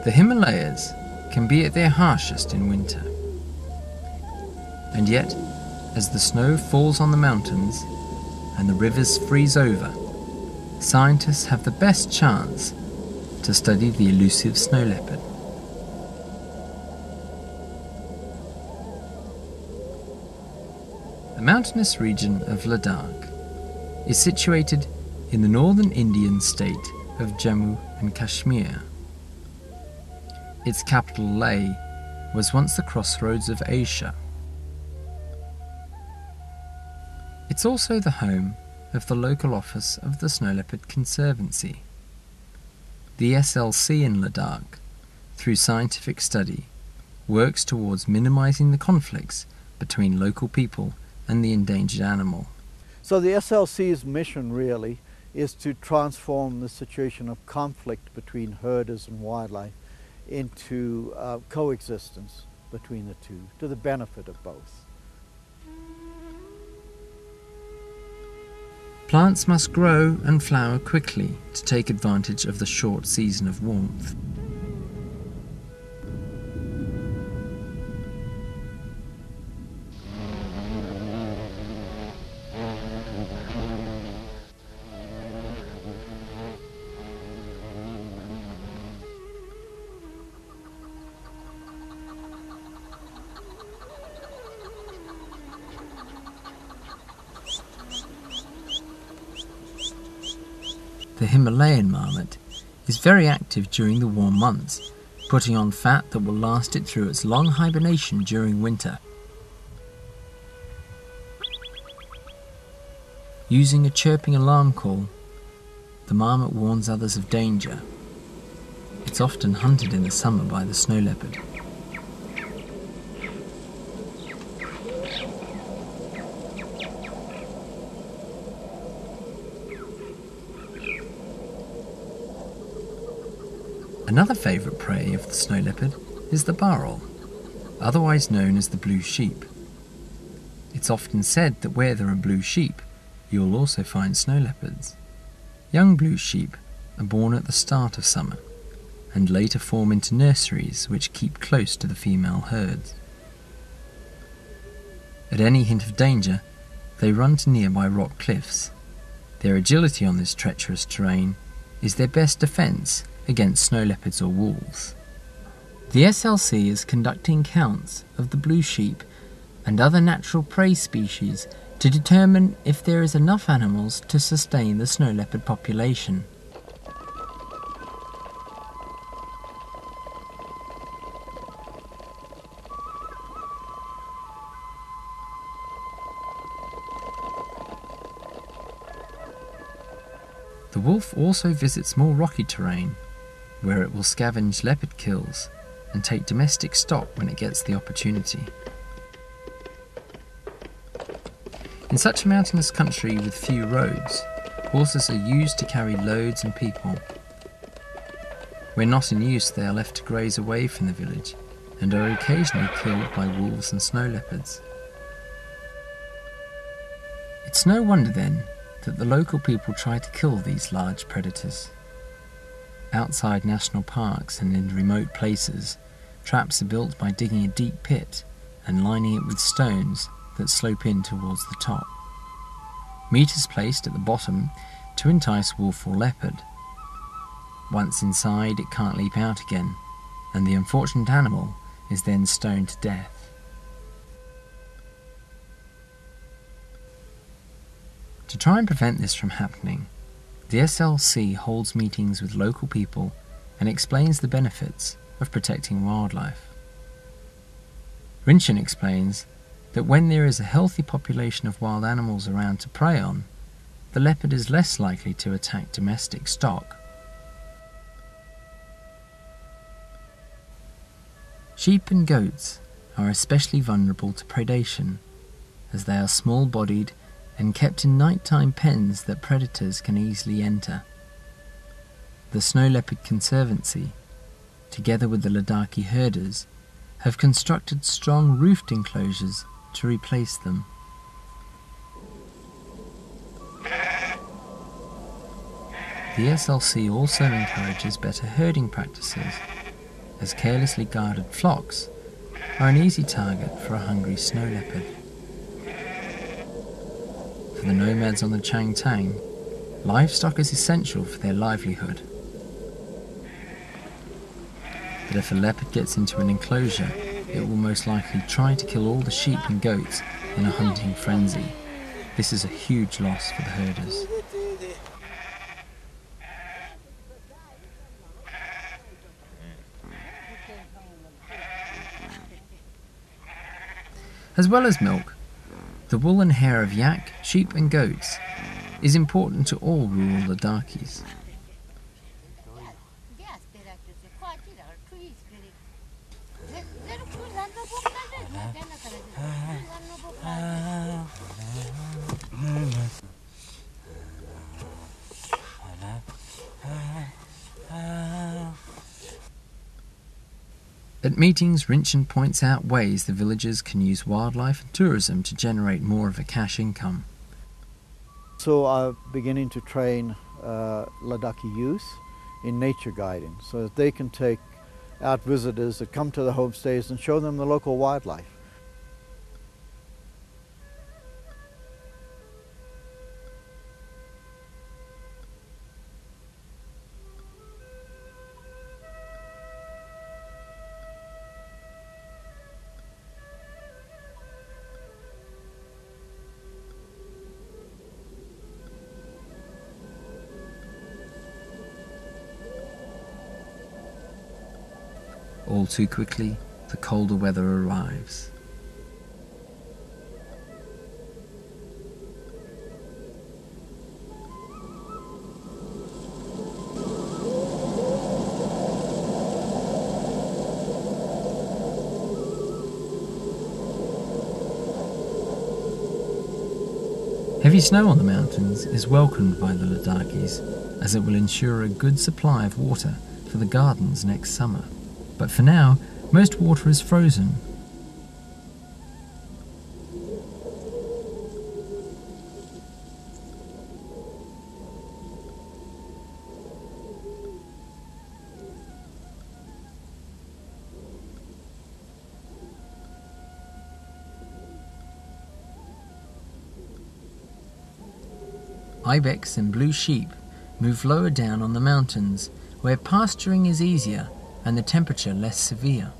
The Himalayas can be at their harshest in winter. And yet, as the snow falls on the mountains and the rivers freeze over, scientists have the best chance to study the elusive snow leopard. The mountainous region of Ladakh is situated in the northern Indian state of Jammu and Kashmir. Its capital, Leh, was once the crossroads of Asia. It's also the home of the local office of the Leopard Conservancy. The SLC in Ladakh, through scientific study, works towards minimizing the conflicts between local people and the endangered animal. So the SLC's mission really is to transform the situation of conflict between herders and wildlife into coexistence between the two, to the benefit of both. Plants must grow and flower quickly to take advantage of the short season of warmth. The Himalayan marmot is very active during the warm months, putting on fat that will last it through its long hibernation during winter. Using a chirping alarm call, the marmot warns others of danger. It's often hunted in the summer by the snow leopard. Another favourite prey of the snow leopard is the Bauer, otherwise known as the blue sheep. It's often said that where there are blue sheep, you'll also find snow leopards. Young blue sheep are born at the start of summer and later form into nurseries which keep close to the female herds. At any hint of danger, they run to nearby rock cliffs. Their agility on this treacherous terrain is their best defence against snow leopards or wolves. The SLC is conducting counts of the blue sheep and other natural prey species to determine if there is enough animals to sustain the snow leopard population. The wolf also visits more rocky terrain, where it will scavenge leopard kills and take domestic stock when it gets the opportunity. In such a mountainous country with few roads, horses are used to carry loads and people. When not in use, they are left to graze away from the village and are occasionally killed by wolves and snow leopards. It's no wonder then that the local people try to kill these large predators. Outside national parks and in remote places, traps are built by digging a deep pit and lining it with stones that slope in towards the top. Meat is placed at the bottom to entice wolf or leopard. Once inside, it can't leap out again, and the unfortunate animal is then stoned to death. To try and prevent this from happening, the SLC holds meetings with local people and explains the benefits of protecting wildlife. Rinchen explains that when there is a healthy population of wild animals around to prey on, the leopard is less likely to attack domestic stock. Sheep and goats are especially vulnerable to predation, as they are small-bodied and kept in nighttime pens that predators can easily enter. The Snow Leopard Conservancy, together with the Ladakhi herders, have constructed strong roofed enclosures to replace them. The SLC also encourages better herding practices, as carelessly guarded flocks are an easy target for a hungry snow leopard. For the nomads on the Chang Tang, livestock is essential for their livelihood. But if a leopard gets into an enclosure, it will most likely try to kill all the sheep and goats in a hunting frenzy. This is a huge loss for the herders. As well as milk, the wool and hair of yak, sheep and goats is important to all rural Ladakhis. At meetings, Rinchen points out ways the villagers can use wildlife and tourism to generate more of a cash income. So I'm beginning to train Ladakhi youth in nature guiding so that they can take out visitors that come to the homestays and show them the local wildlife. All too quickly, the colder weather arrives. Heavy snow on the mountains is welcomed by the Ladakhis, as it will ensure a good supply of water for the gardens next summer. But for now, most water is frozen. Ibex and blue sheep move lower down on the mountains, where pasturing is easier and the temperature less severe.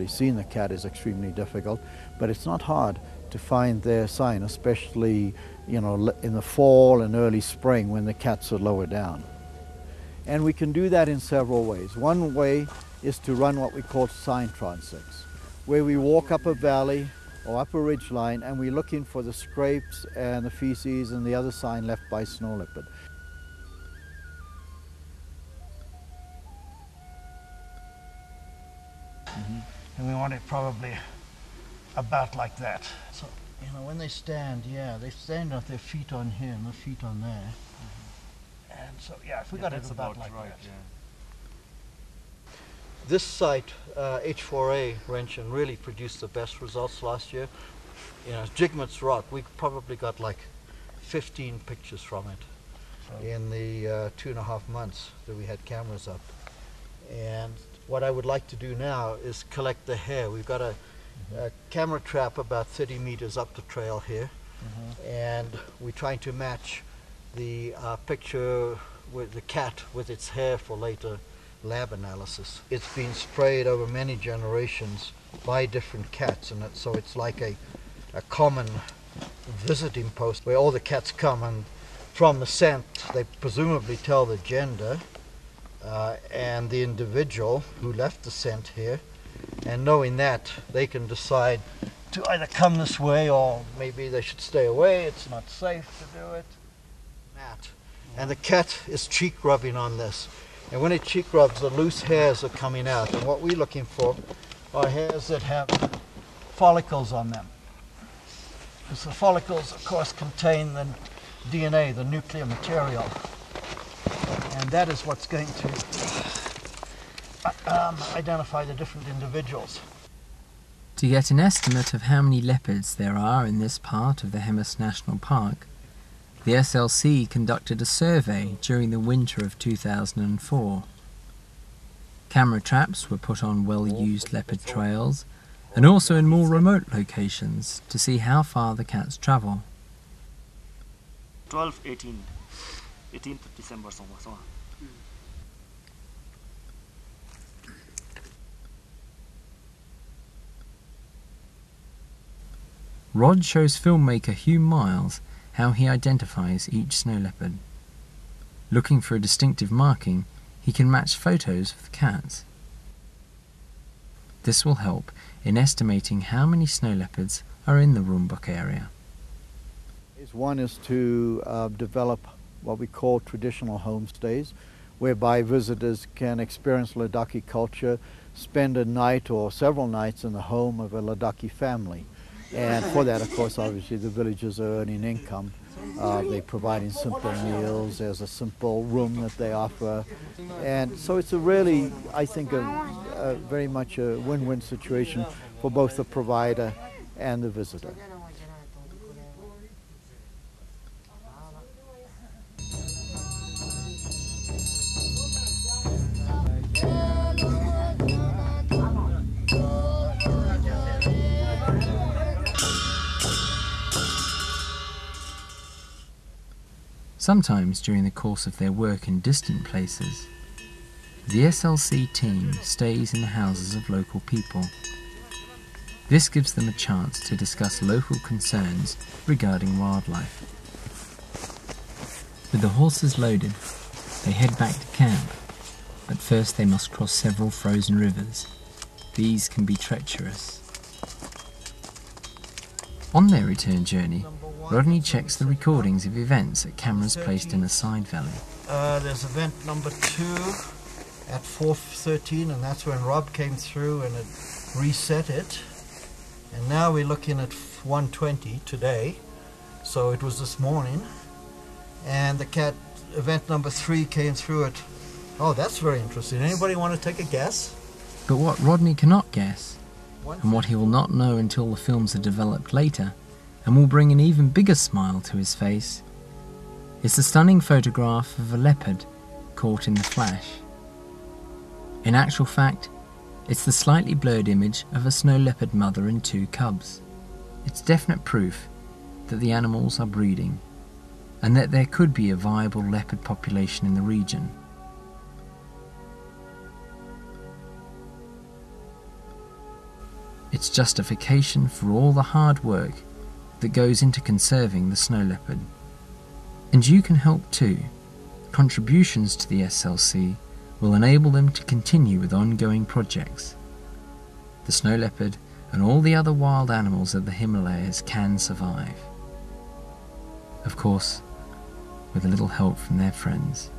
Seeing the cat is extremely difficult, but it's not hard to find their sign, especially in the fall and early spring when the cats are lower down. And we can do that in several ways. One way is to run what we call sign transects, where we walk up a valley or up a ridge line and we're looking for the scrapes and the feces and the other sign left by snow leopard. And we want it probably about like that. So, when they stand, they stand with their feet on here and their feet on there. And so, if we got it about like that. Yeah. This site, H4A Rinchen, really produced the best results last year. Jigmut's Rock, we probably got like 15 pictures from it in the 2.5 months that we had cameras up. And what I would like to do now is collect the hair. We've got a camera trap about 30 meters up the trail here, and we're trying to match the picture with the cat with its hair for later lab analysis. It's been sprayed over many generations by different cats, and so it's like a common visiting post where all the cats come, and from the scent they presumably tell the gender and the individual who left the scent here, and knowing that, they can decide to either come this way or maybe they should stay away, it's not safe to do it. And the cat is cheek rubbing on this, and when it cheek rubs, the loose hairs are coming out, and what we're looking for are hairs that have follicles on them, because the follicles of course contain the DNA, the nuclear material. And that is what's going to identify the different individuals. To get an estimate of how many leopards there are in this part of the Hemis National Park, the SLC conducted a survey during the winter of 2004. Camera traps were put on well-used leopard trails and also in more remote locations to see how far the cats travel. 12, 18, 18th of December somewhere. Rod shows filmmaker Hugh Miles how he identifies each snow leopard. Looking for a distinctive marking, he can match photos of the cats. This will help in estimating how many snow leopards are in the Rumbuk area. One is to develop what we call traditional homestays, whereby visitors can experience Ladakhi culture, spend a night or several nights in the home of a Ladakhi family. And for that, of course, obviously the villagers are earning income. They're providing simple meals, there's a simple room that they offer. And so it's a really, I think, very much a win-win situation for both the provider and the visitor. Sometimes during the course of their work in distant places, the SLC team stays in the houses of local people. This gives them a chance to discuss local concerns regarding wildlife. With the horses loaded, they head back to camp, but first they must cross several frozen rivers. These can be treacherous. On their return journey, Rodney checks the recordings of events at cameras placed in a side valley. There's event number 2 at 4:13, and that's when Rob came through and it reset it. And now we're looking at 1:20 today, so it was this morning. And the cat event number 3 came through at, oh, that's very interesting. Anybody want to take a guess? But what Rodney cannot guess, and what he will not know until the films are developed later, and will bring an even bigger smile to his face, is the stunning photograph of a leopard caught in the flash. In actual fact, it's the slightly blurred image of a snow leopard mother and 2 cubs. It's definite proof that the animals are breeding, and that there could be a viable leopard population in the region. It's justification for all the hard work that goes into conserving the snow leopard. And you can help too. Contributions to the SLC will enable them to continue with ongoing projects. The snow leopard and all the other wild animals of the Himalayas can survive. Of course, with a little help from their friends.